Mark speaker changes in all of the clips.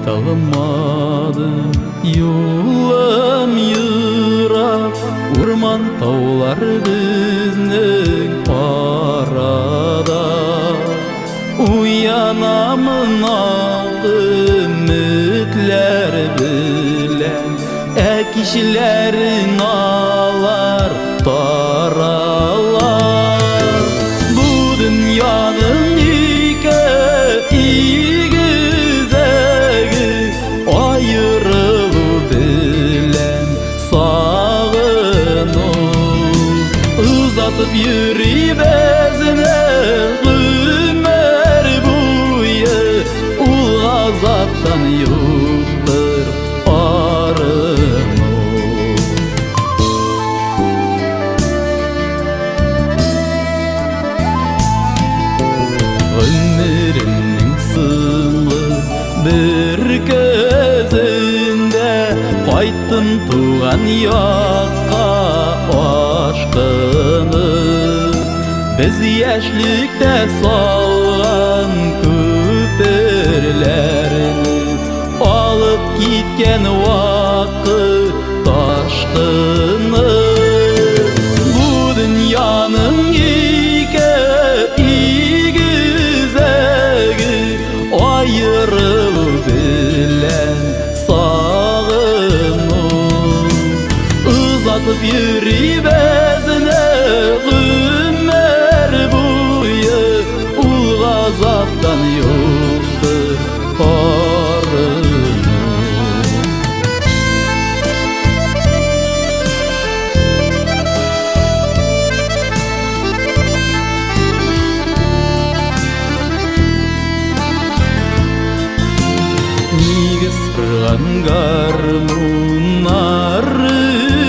Speaker 1: Tağmadı yolum yırak, urman tağlar bizning arada. Uyanamın ümitler bilen, kişilerin ağlar taralar. Bu dünyanın güzeli ayrılığı bilen sağını uzatıp yürüyvezine ömür boyu ul azaptan yoktur arını. Ömrümün sınlı bir gözünde qayttın tuğan yakka aşkını. Biz yaşlıkta salgan köpürlerini alıp gitken vakit taşkını. Bu dünyanın ayrılığı bilen sağını uzatıp yürüyvezine ömür boyu ul azaptan yoktur arını. Garmunar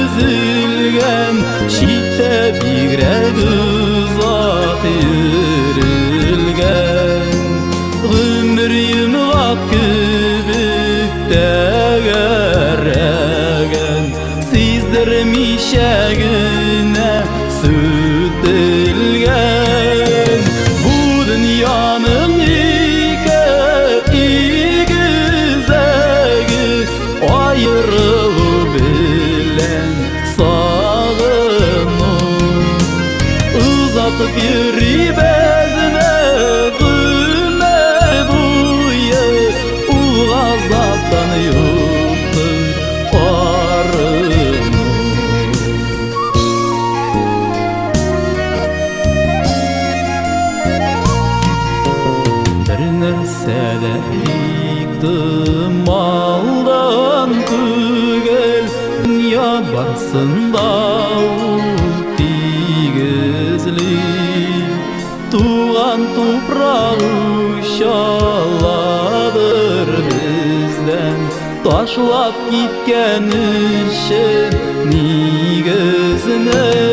Speaker 1: üzülgen şitte bigrek uzat yürülgen. Ömür yılmak kübükte göregen, sizdirmişegine sütülgen. Bu dünyanın ayrılığı bilen sağını uzatıp yürüyvezine ömür boyu ul azaptan yoktur arını. Bir nersede yıktım aldan tügel, dünya barsında tigizli. Tuğan toprağı şaladır bizden, taşlap gitken için nigizine.